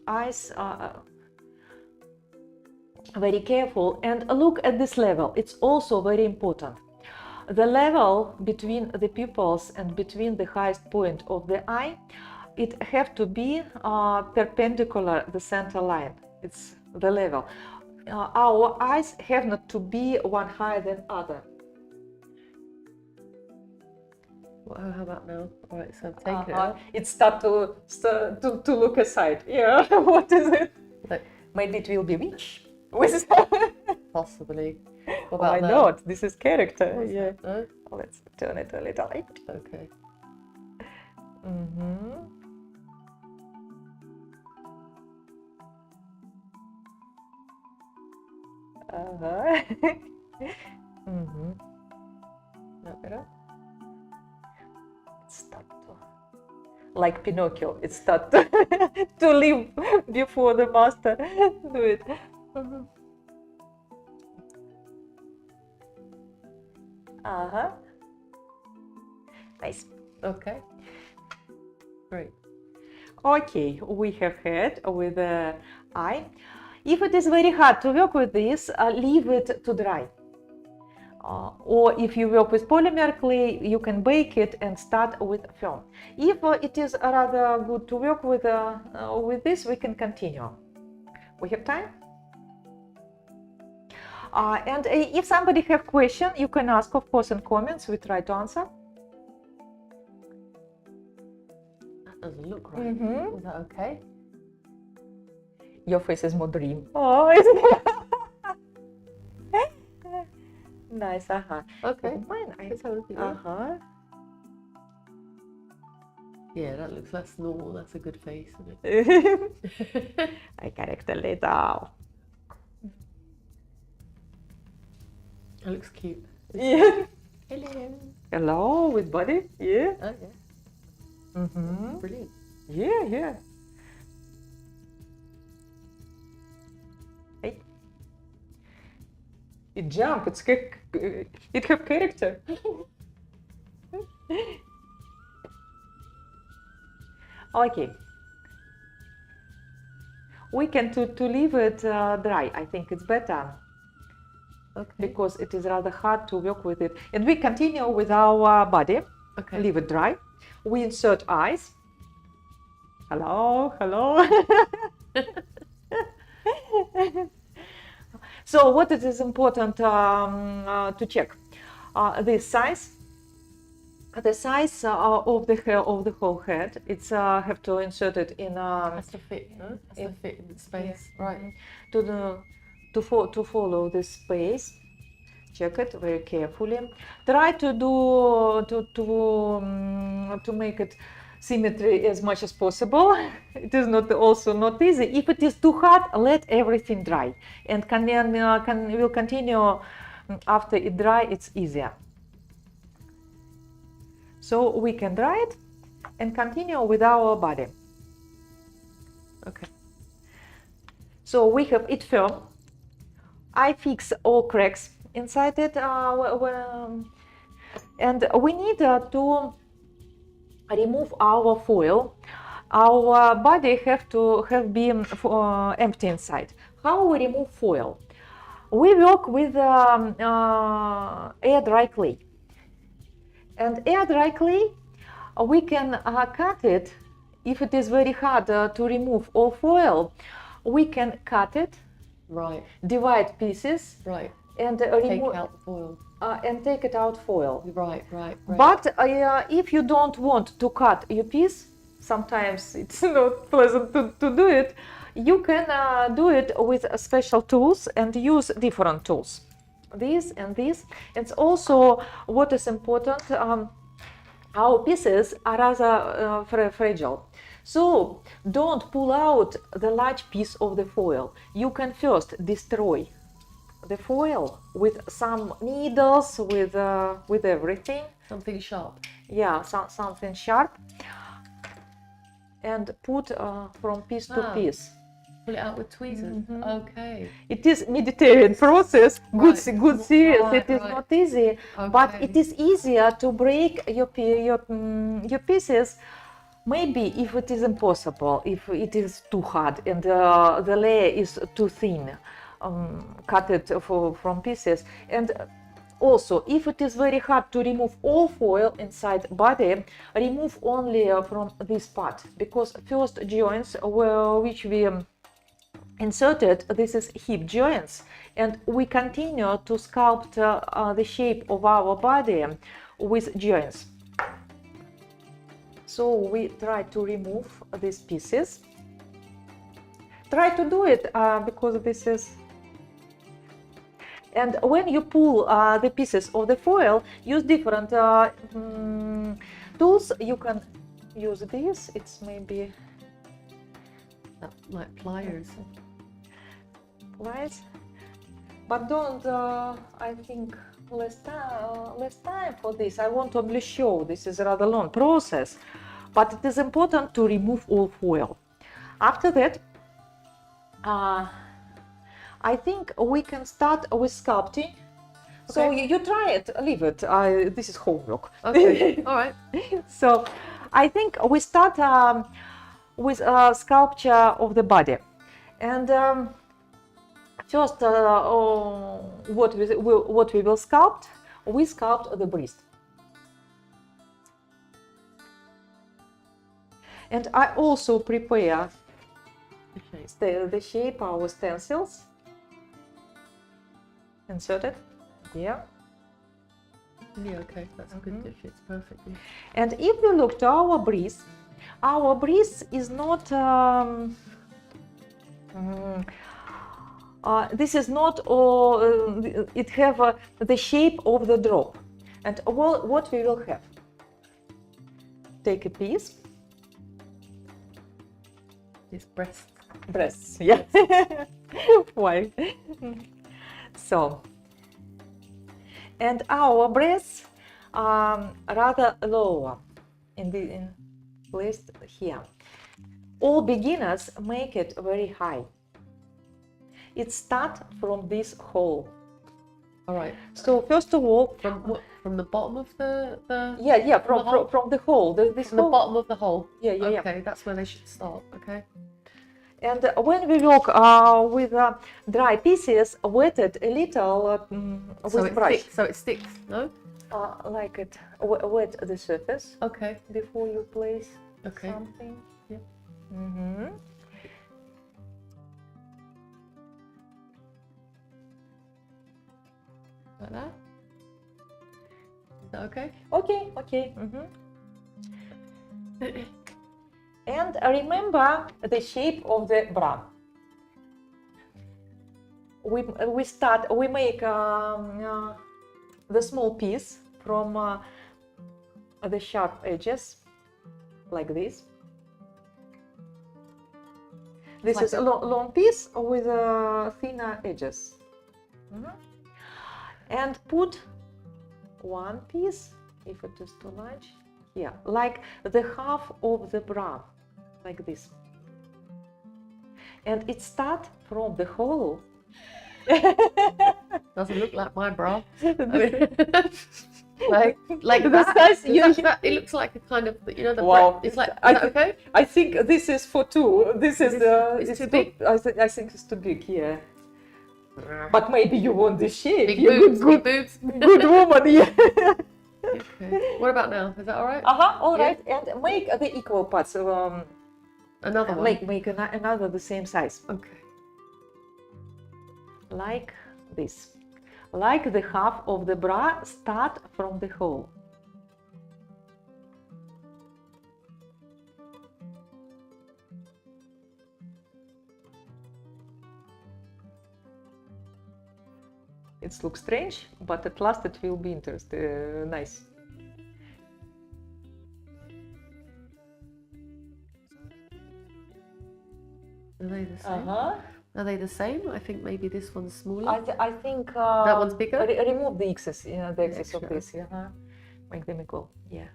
A: eyes very careful and look at this level. It's also very important. The level between the pupils and between the highest point of the eye, it have to be perpendicular the center line. It's the level. Our eyes have not to be one higher than other.
B: Well, how about now? All right, so I've taken it out.
A: It start to look aside. Yeah, what is it?
B: Like,
A: maybe it will be witch.
B: Possibly.
A: Why not? This is character.
B: What's
A: yeah.
B: No?
A: Let's turn it a little light.
B: Okay. Not better.
A: It start to, like Pinocchio, it start to live before the master do it. Nice.
B: Okay. Great.
A: Okay, we have had with the eye. If it is very hard to work with this, leave it to dry. Or if you work with polymer clay, you can bake it and start with film. If it is rather good to work with this, we can continue. We have time? And if somebody have question, you can ask, of course, in comments. We try to answer.
B: That doesn't look right. Was that okay?
A: Your face is more dream. Oh, isn't it? Nice.
B: Okay.
A: Mine,
B: Let's have a look at that. Yeah, that looks less normal. That's a good face, isn't it?
A: I correct a little.
B: That looks cute.
A: Yeah.
B: Hello.
A: Hello, with body. Yeah.
B: Oh, yeah. Brilliant.
A: Yeah. Hey. It jump. It have character. Okay. We can to leave it dry. I think it's better.
B: Okay.
A: Because it is rather hard to work with it. And we continue with our body.
B: Okay.
A: Leave it dry. We insert eyes. Hello. So what it is important to check? The size of the whole head. It's have to insert it in.
B: Has to fit. No? Has to fit in the space. Yeah. Right.
A: To follow this space. Check it very carefully. Try to do to make it symmetry as much as possible. It is also not easy. If it is too hard, let everything dry, and will continue after it dry. It's easier. So we can dry it and continue with our body.
B: Okay.
A: So we have it firm. I fix all cracks inside it, and we need to remove our foil. Our body have to have been empty inside. How we remove foil? We work with air dry clay, and air dry clay we can cut it. If it is very hard to remove all foil, we can cut it.
B: Right.
A: Divide pieces.
B: Right.
A: and
B: take out the foil.
A: And take it out foil.
B: Right.
A: But if you don't want to cut your piece, sometimes it's not pleasant to do it, you can do it with special tools and use different tools. This and this. It's also what is important. Our pieces are rather fragile. So don't pull out the large piece of the foil. You can first destroy the foil with some needles, with everything.
B: Something sharp.
A: Yeah, something sharp. And put from piece to piece.
B: Pull it out with tweezers. Okay.
A: It is Mediterranean process. Good serious.
B: Right,
A: it is not easy, but it is easier to break your pieces. Maybe if it is impossible, if it is too hard and the layer is too thin, cut it from pieces. And also, if it is very hard to remove all foil inside body, remove only from this part, because first joints which we inserted, this is hip joints, and we continue to sculpt the shape of our body with joints. So we try to remove these pieces. Try to do it because this is. And when you pull the pieces of the foil, use different tools. You can use this. It's maybe
B: like pliers.
A: But don't. I think less time for this. I want to only show. This is a rather long process, but it is important to remove all foil. After that, I think we can start with sculpting. Okay. So you try it, leave it. This is homework.
B: Okay, all right.
A: So I think we start with a sculpture of the body. And first, what we will sculpt, we sculpt the breast. And I also prepare the shape, our stencils. Insert it. Yeah.
B: Yeah, okay, that's a good dish. It's perfect. Yeah.
A: And if we look to our breast is not. This is not. It have the shape of the drop, and what we will have. Take a piece.
B: It's breasts.
A: Breasts. Yeah. Why? So, and our breasts are rather lower in place here. All beginners make it very high. It starts from this hole.
B: All right.
A: So first of all,
B: from the bottom of the
A: from the hole. This
B: from the bottom of the hole.
A: Yeah.
B: Okay, that's where they should start. Okay.
A: And when we work with dry pieces, wet it a little with brush.
B: So it sticks, no?
A: Like it, wet the surface.
B: Okay.
A: Before you place
B: something.
A: Yeah. Mm-hmm.
B: Like that? Is that okay?
A: Okay. Mm-hmm. And remember the shape of the bra. We make the small piece from the sharp edges, like this. This is a long piece with thinner edges. Mm-hmm. And put one piece, if it is too large, here, like the half of the bra, like this. And it starts from the hole.
B: Doesn't look like my bra. I mean, like
A: the size.
B: It looks like a kind of, you know, the
A: wow.
B: It's like, is that okay?
A: I think this is for two. This is
B: it's too big.
A: I think it's too big. Yeah. But maybe you want the shape.
B: Big boobs, big boobs.
A: Good woman. Yeah.
B: Okay. What about now? Is that all right?
A: All right. And make the equal parts.
B: Another one.
A: Make another the same size.
B: Okay.
A: Like this. like the half of the bra start from the hole. It looks strange, but at last it will be interesting, nice.
B: Are they the same? Are they the same? I think maybe this one's smaller.
A: I think
B: that one's bigger.
A: Remove the excess, the excess of this. Make them equal. Yeah.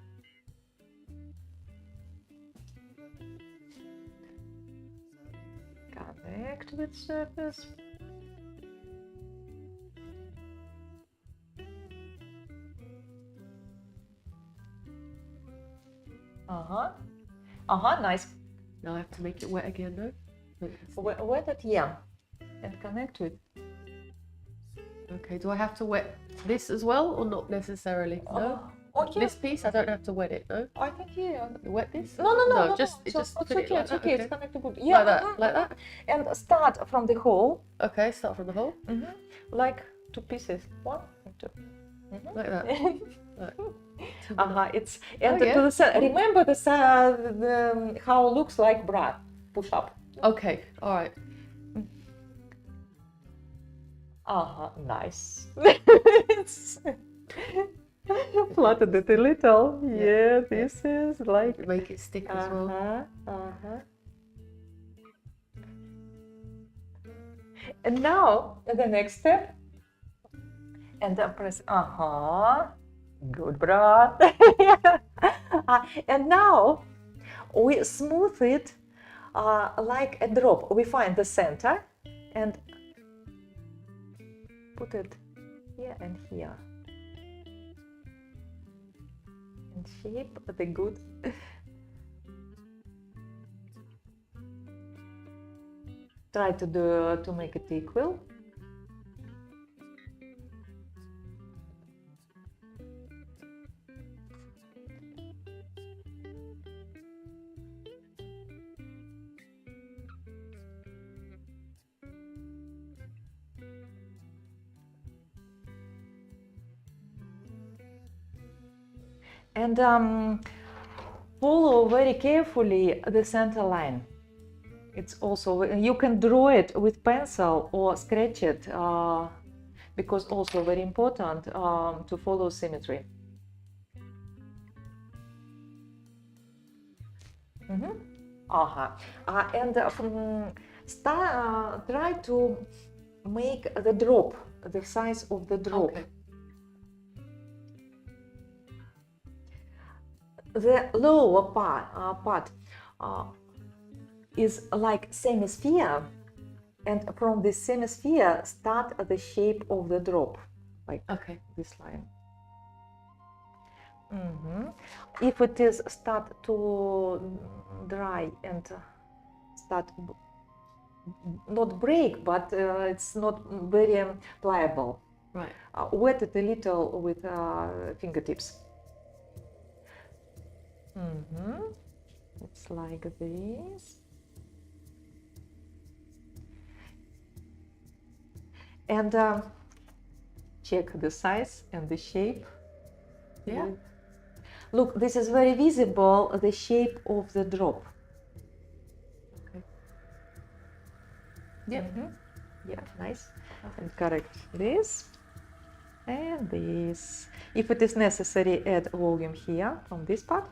A: Connect with surface. Nice.
B: Now I have to make it wet again, no?
A: Wet it, yeah, and connect with.
B: Okay, do I have to wet this as well, or not necessarily? No.
A: Okay.
B: This piece, I don't have to wet it, no?
A: I think yeah.
B: You wet this?
A: No.
B: Just
A: it's
B: put
A: okay.
B: it like
A: It's
B: that,
A: okay.
B: okay.
A: It's connected good. Yeah.
B: Like that.
A: And start from the hole.
B: Okay, start from the hole.
A: Like 2 pieces. 1 and 2.
B: Like that.
A: It's and to the side. Remember the how it looks like bra. Push up.
B: Okay. All right.
A: Nice. Flattened it a little. Yeah, this is like.
B: Make it stick as well.
A: And now the next step. And then press. Good, bra. And now we smooth it like a drop. We find the center and put it here and here. And shape the good. Try to make it equal. And follow very carefully the center line. It's also, you can draw it with pencil or scratch it, because also very important to follow symmetry. And try to make the drop, the size of the drop.
B: Okay.
A: The lower part is like semisphere, and from this semisphere start the shape of the drop, like this line. If it is start to dry and start not break, but it's not very pliable,
B: right?
A: Wet it a little with fingertips. It's like this. And check the size and the shape.
B: Yeah.
A: Look, this is very visible, the shape of the drop.
B: Okay. Yeah.
A: Yeah, nice. And correct this and this. If it is necessary, add volume here from this part.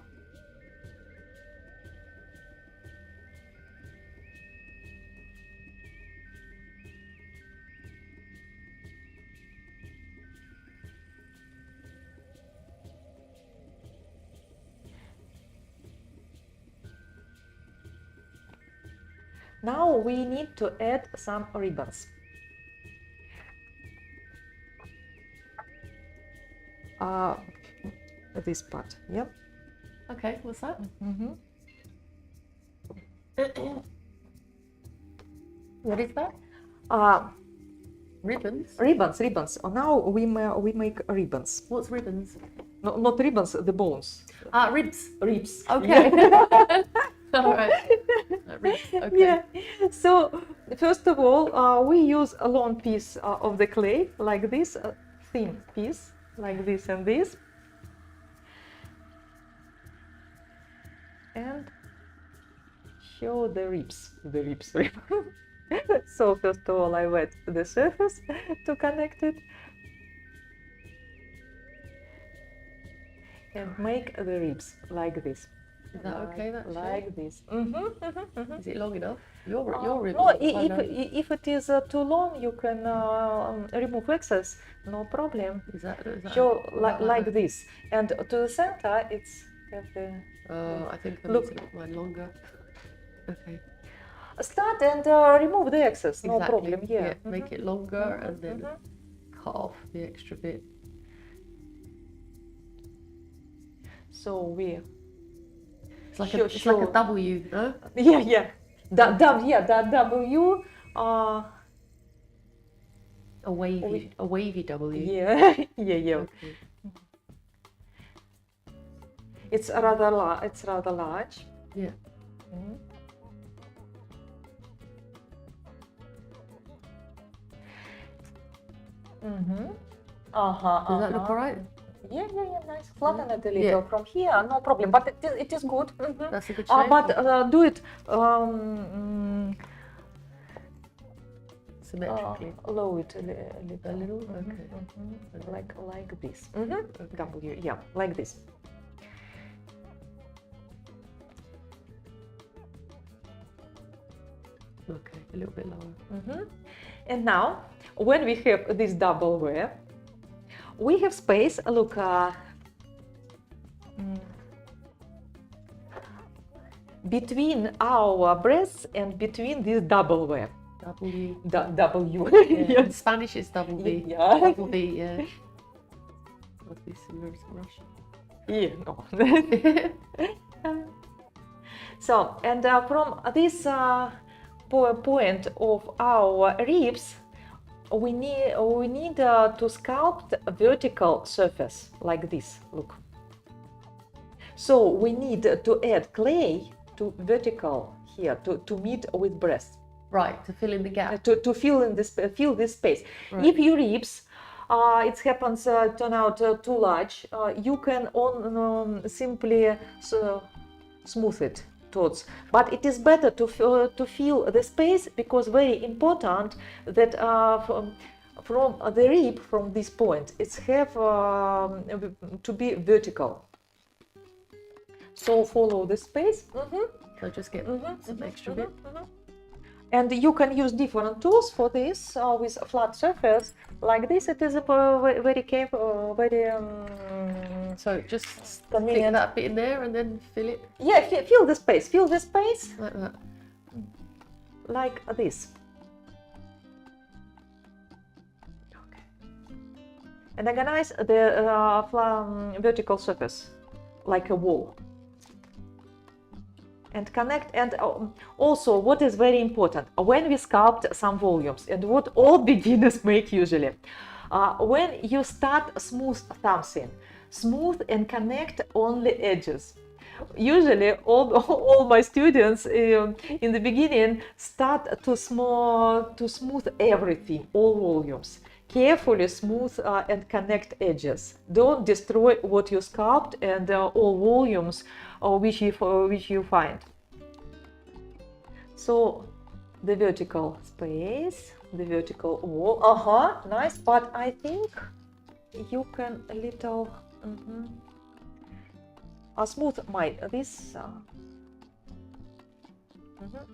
A: Now we need to add some ribbons. This part, yeah.
B: Okay, what's that? What is that? Ribbons.
A: Ribbons. Now we make ribbons.
B: What's ribbons?
A: No, not ribbons. The bones.
B: Ribs.
A: Ribs.
B: Okay.
A: Yeah.
B: All right. Ribs. Okay.
A: Yeah. So first of all, we use a long piece of the clay, like this, a thin piece, like this and this. And show the ribs. So first of all, I wet the surface to connect it. And make the ribs like this.
B: Is that okay? That's
A: like this.
B: Is it long enough? Your ribs.
A: No, if it is too long, you can remove excess. No problem.
B: Is that
A: Show like this, and to the center, it's have the.
B: Oh, I think I need to make mine longer. Okay.
A: Start and remove the excess. No problem. Yeah.
B: Make it longer and then cut off the extra bit.
A: So we.
B: It's like a W, no?
A: Yeah. That W.
B: A wavy W.
A: Yeah.
B: Okay.
A: It's rather large.
B: Yeah. Does that look alright?
A: Yeah, nice. Flatten it a little from here, no problem. But it is good.
B: That's a good shape.
A: But do it
B: symmetrically.
A: Lower it a little.
B: Okay.
A: Like this. W. Yeah, like this.
B: Okay, a little bit lower.
A: And now, when we have this double wear, we have space. Look, between our breasts and between this double wear.
B: W.
A: W.
B: Yeah. In Spanish, it's double B.
A: Yeah.
B: Double B. Yeah. Must be similar to Russian.
A: Yeah. No. So, and from this point of our ribs, we need to sculpt a vertical surface like this. Look. So we need to add clay to vertical here to meet with breast.
B: Right, to fill in the gap.
A: To fill this space.
B: Right.
A: If your ribs it happens turn out too large, you can simply smooth it towards. But it is better to fill the space, because very important that from the rib, from this point, it's have to be vertical. So follow the space.
B: So just get some extra bit.
A: And you can use different tools for this with a flat surface like this. It is a very careful, very
B: so just stick that bit in there and then fill it.
A: Yeah, fill the space. Fill the space
B: like that.
A: Like this. Okay. And organize the vertical surface like a wall. And connect, and also what is very important when we sculpt some volumes, and what all beginners make usually, when you start smooth something, smooth and connect only edges. Usually all my students in the beginning start to smooth everything, all volumes. Carefully smooth and connect edges. Don't destroy what you sculpt and all volumes which you find. So the vertical space, the vertical wall. Nice. But I think you can a little smooth this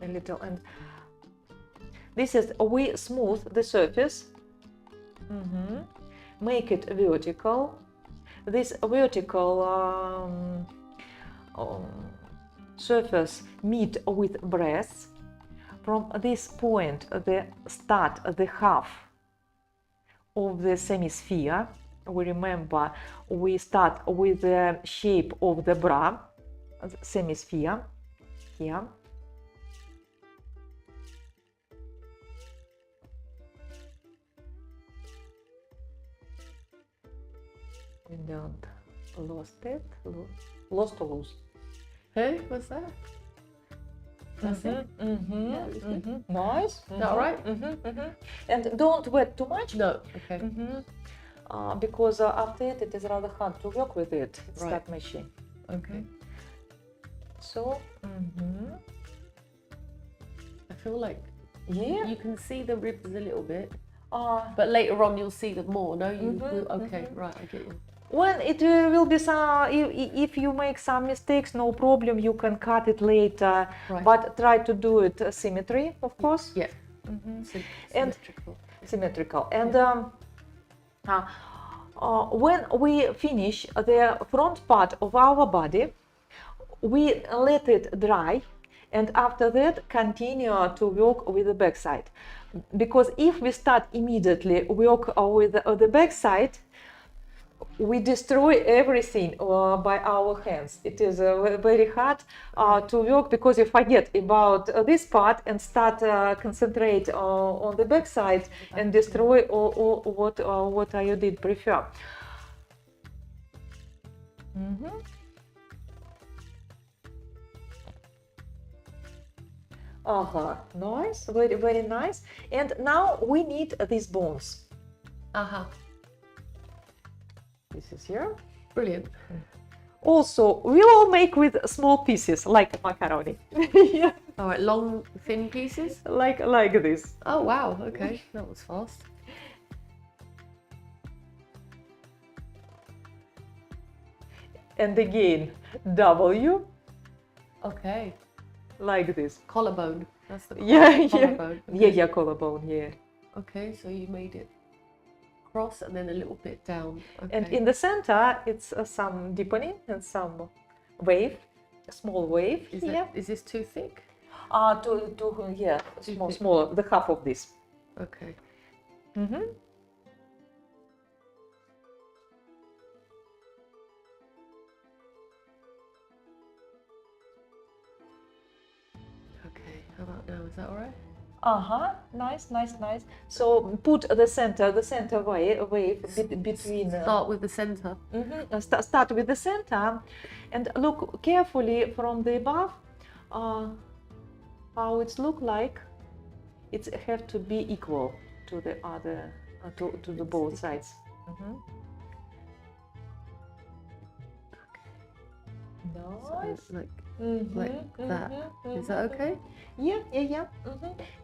A: a little, and this is we smooth the surface. Make it vertical. This vertical surface meet with breasts. From this point, the half of the semisphere. We remember we start with the shape of the bra, semisphere here. We don't lost or lose.
B: Hey, what's that? That's it. Yeah, it's good.
A: Nice.
B: Is that all right?
A: And don't wet too much.
B: No. Okay.
A: Because after it is rather hard to work with it. It's
B: Right.
A: that machine.
B: Okay.
A: So,
B: I feel like
A: yeah.
B: you can see the ribs a little bit,
A: Uh,
B: but later on you'll see them more. No, you will. Okay. Right. I get you.
A: when it will be some, if you make some mistakes, no problem. You can cut it later,
B: Right.
A: but try to do it symmetry, of course.
B: Yeah.
A: And
B: Symmetrical.
A: symmetrical. And when we finish the front part of our body, we let it dry, and after that continue to work with the back side. Because if we start immediately work with the back side, we destroy everything by our hands. It is very hard to work because you forget about this part and start concentrate on the back side and destroy all what you did before. Nice, very, very nice. And now we need these bones. This is here.
B: Brilliant.
A: Also, we will make with small pieces like macaroni. Yeah.
B: All right, long, thin pieces.
A: Like this.
B: Oh wow. Okay, that was fast.
A: And again, W,
B: Okay.
A: like this.
B: Collarbone. That's the
A: Yeah.
B: collarbone. Okay.
A: Yeah, collarbone, yeah.
B: Okay, so you made it cross and then a little bit down. Okay.
A: And in the center, it's some deepening and some wave, a small wave here.
B: Is this too thick?
A: Yeah,
B: Too
A: small,
B: thick.
A: smaller, the half of this.
B: Okay. Okay, how about now? Is that all right?
A: Nice, nice, nice. So put the center wave between.
B: Start with the center.
A: Start with the center, and look carefully from the above. How it's look like. It's have to be equal to the other to the both sides. Nice.
B: So, like that. Is that okay?
A: Yeah.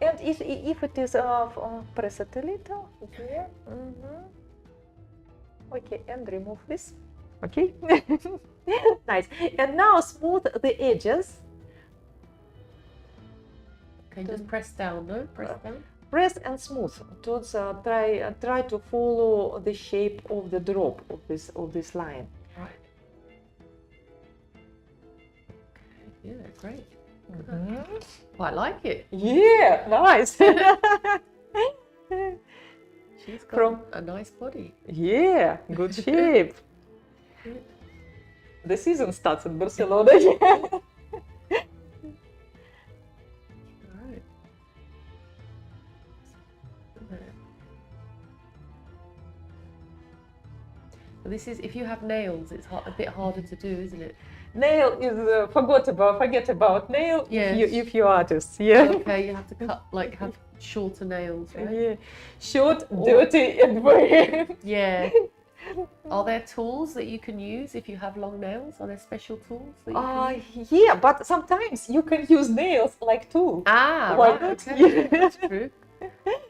A: And if it is press it a little here. Okay, and remove this. Okay. Nice. And now smooth the edges.
B: Okay, just press down. No, press down.
A: Press and smooth. Towards try to follow the shape of the drop of this line.
B: Right. Okay. Yeah, great. Quite like it.
A: Yeah, nice.
B: She's got a nice body.
A: Yeah, good shape.
B: Good.
A: The season starts in Barcelona.
B: All right. This is, if you have nails, it's a bit harder to do, isn't it?
A: Nail is forget about nail.
B: Yes.
A: If you're artist, yeah.
B: Okay, you have to cut, like, have shorter nails, right?
A: Yeah, short, dirty, and very.
B: Yeah. Are there tools that you can use if you have long nails? Are there special tools that you can use?
A: Yeah, but sometimes you can use nails like tool.
B: Ah,
A: Why
B: right,
A: not?
B: okay.
A: Yeah.
B: That's true.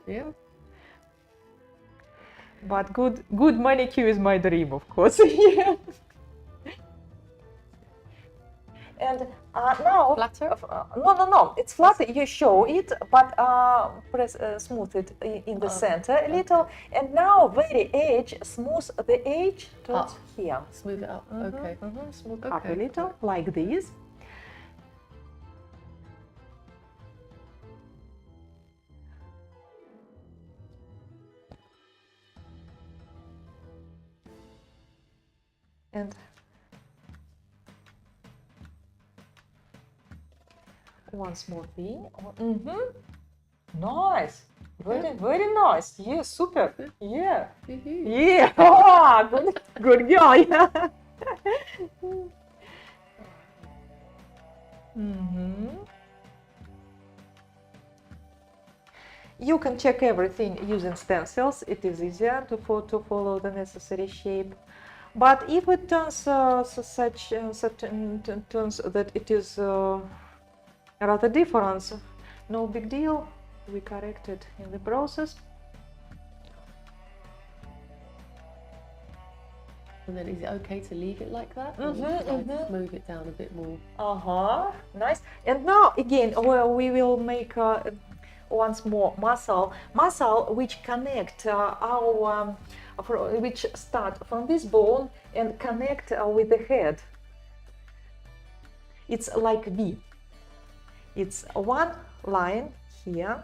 B: Yeah.
A: But good manicure is my dream, of course. Yeah. And now,
B: Flatter?
A: no, it's flat. You show it, but press smooth it in the center a little. And now, very edge, smooth the edge towards here.
B: Smooth it up. Okay.
A: Smooth up a
B: Okay.
A: little, like this. And once more thing. Nice. Very nice. Yeah, super. Yeah. Yeah. Oh, good girl. Yeah. You can check everything using stencils. It is easier to follow the necessary shape. But if it turns turns that it is rather different, no big deal. We correct it in the process.
B: And then is it okay to leave it like that? Move it down a bit more.
A: Nice. And now again, we will make once more muscle which connect which start from this bone and connect with the head. It's like V. It's one line here.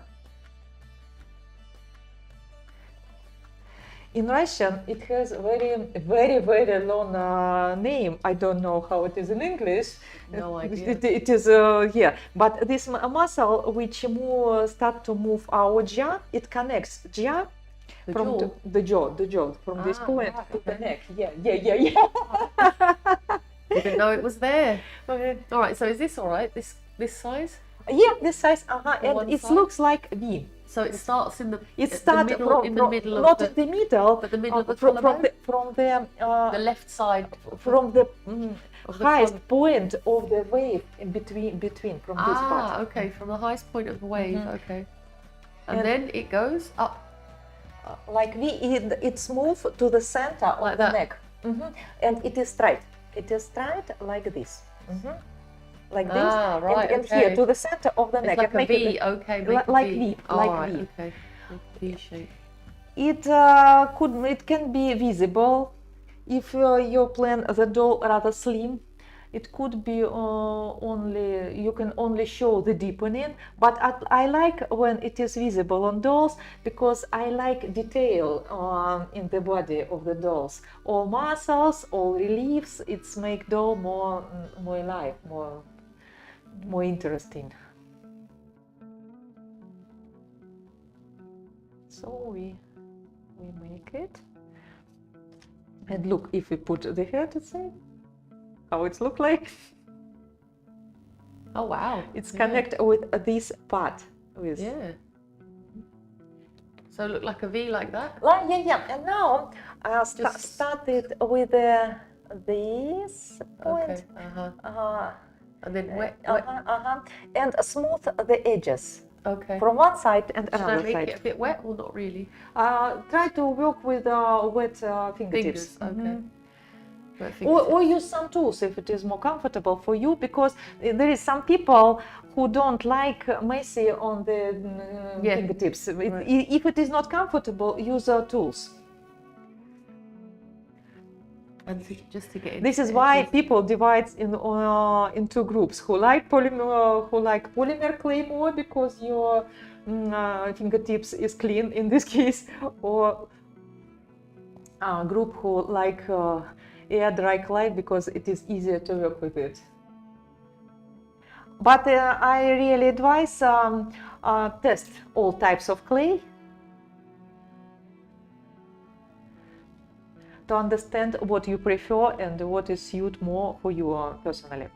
A: In Russian, it has very long name. I don't know how it is in English.
B: No idea.
A: It is yeah. But this muscle, which start to move our jaw, it connects jaw from the jaw from this point to the neck. Yeah.
B: Didn't know it was there. Okay. All right. So is this all right? This size?
A: Yeah, this size. And it looks like V.
B: So it starts in the
A: middle, not in the middle,
B: but the middle of the
A: from the
B: left side,
A: from the highest point of the wave in between from this part.
B: Okay, from the highest point of the wave. Okay, and then it goes up
A: like V. It's moved to the center of the neck, and it is straight. It is straight like this. Like this,
B: right,
A: and here to the center of the neck.
B: Like a V,
A: like V, like V.
B: Okay, V shape.
A: It can be visible if you plan the doll rather slim. It could be you can only show the deepening, but I like when it is visible on dolls because I like detail in the body of the dolls. All muscles, all reliefs. It's make doll more alive, more interesting. So we make it, and look, if we put the head inside, how it look like.
B: Oh wow!
A: It's connect with this part.
B: So look like a V like that.
A: Yeah. And now started with this point.
B: Okay. And then wet.
A: And smooth the edges.
B: Okay.
A: From one side and another side.
B: Should I make it a bit wet or not really?
A: Try to work with wet fingertips.
B: Okay.
A: Or use some tools if it is more comfortable for you, because there is some people who don't like messy on the fingertips. If it is not comfortable, use tools.
B: And just to get
A: this is why people divide in two groups: who like polymer clay more because your fingertips is clean in this case, or a group who like air dry clay because it is easier to work with it. But I really advise test all types of clay to understand what you prefer and what is suit more for you personally.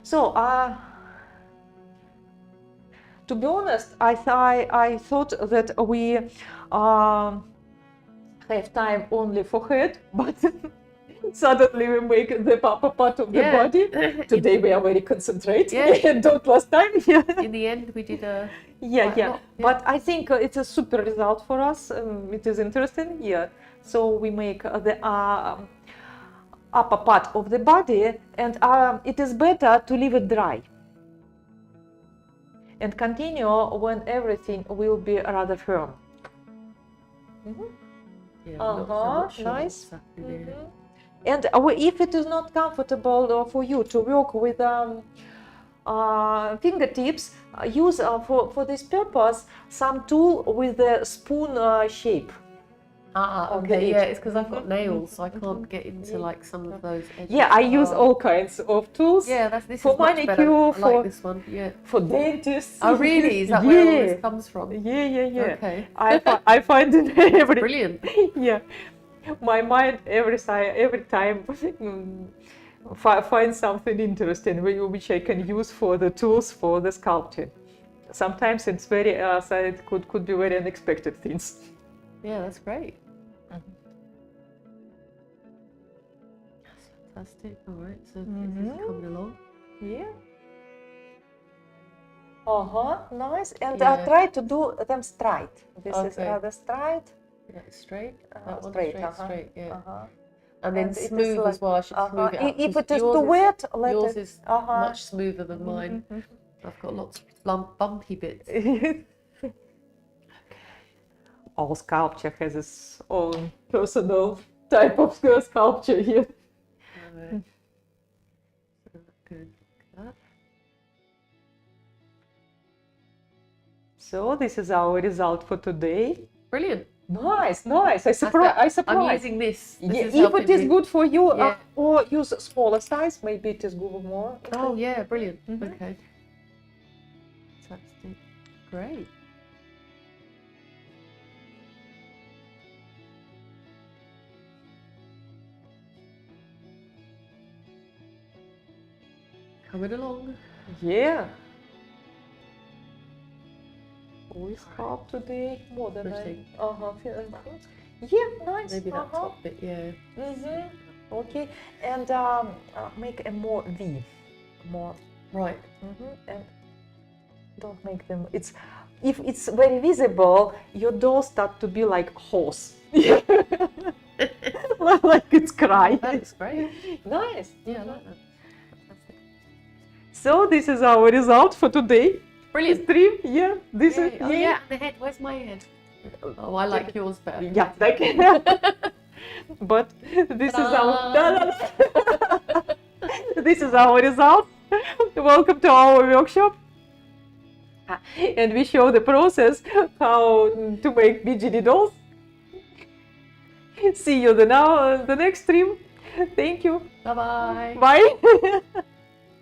A: So, to be honest, I thought that we have time only for head, but suddenly we make the upper part of the body. Today we are very concentrated. And don't last time.
B: In the end, we did a
A: lot. But I think it's a super result for us. It is interesting. So we make the upper part of the body, and it is better to leave it dry and continue when everything will be rather firm. Nice. And if it is not comfortable for you to work with fingertips, use for this purpose some tool with a spoon shape.
B: Okay, it's because I've got nails, so I can't get into like some of those edges.
A: I use all kinds of tools.
B: This
A: for
B: is much
A: manicure,
B: better. I like this one.
A: For dentists.
B: Oh really? Is that where all this comes from?
A: Okay. I find it every.
B: Brilliant.
A: My mind every time find something interesting which I can use for the tools for the sculpting. sometimes it's very, so it could be very unexpected things.
B: Yeah, that's great. That's fantastic. All right, so this is coming along.
A: Yeah. Nice. And
B: Yeah.
A: try to do them straight. This is
B: Okay.
A: the straight.
B: Yeah, straight. That one,
A: Straight.
B: straight. Yeah.
A: And
B: And then
A: it is
B: smooth
A: like-
B: as well. I should smooth it out.
A: If
B: 'cause
A: it is
B: yours
A: too wet, let
B: yours
A: it.
B: is much smoother than mine. I've got lots of bumpy bits.
A: All sculpture has its own personal type of sculpture here.
B: All right. Good.
A: So this is our result for today.
B: Brilliant.
A: Nice. I surprised.
B: I'm using this. This is
A: If
B: helping
A: it is
B: me.
A: good for you,
B: Yeah.
A: or use smaller size, maybe it is good more.
B: Oh yeah, brilliant. Okay. Fantastic. Great. Coming along.
A: Yeah. We sculpt today more than
B: Pretty.
A: Yeah, nice.
B: Maybe that top bit, yeah.
A: Okay, and make a more V, more.
B: Right.
A: And don't make them. If it's very visible, your dolls start to be like horse. Like it's crying.
B: That looks great.
A: Nice.
B: Yeah, I like that. Fantastic.
A: So this is our result for today.
B: Brilliant.
A: Stream. Yeah. This is.
B: Oh yeah, and the head. Where's my head? Oh, I like yours better.
A: Yeah, but this is our this is our result. Welcome to our workshop, and we show the process how to make BJD dolls. See you the next stream. Thank you.
B: Bye-bye.
A: Bye.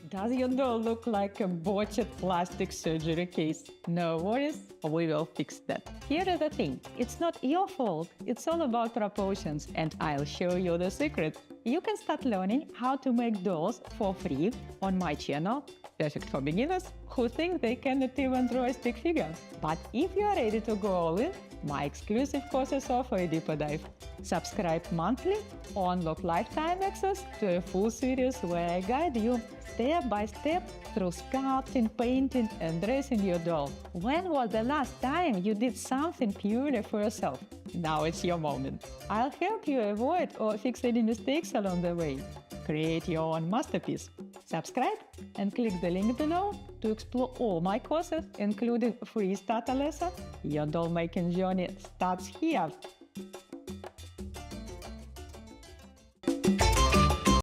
C: Does your doll look like a botched plastic surgery case? No worries, we will fix that. Here is the thing, it's not your fault, it's all about proportions, and I'll show you the secret. You can start learning how to make dolls for free on my channel, perfect for beginners who think they cannot even draw a stick figure. But if you are ready to go all in, my exclusive courses offer a deeper dive. Subscribe monthly or unlock lifetime access to a full series where I guide you step by step through sculpting, painting and dressing your doll. When was the last time you did something purely for yourself? Now it's your moment. I'll help you avoid or fix any mistakes along the way. Create your own masterpiece. Subscribe and click the link below to explore all my courses, including free starter lesson. Your doll making journey starts here.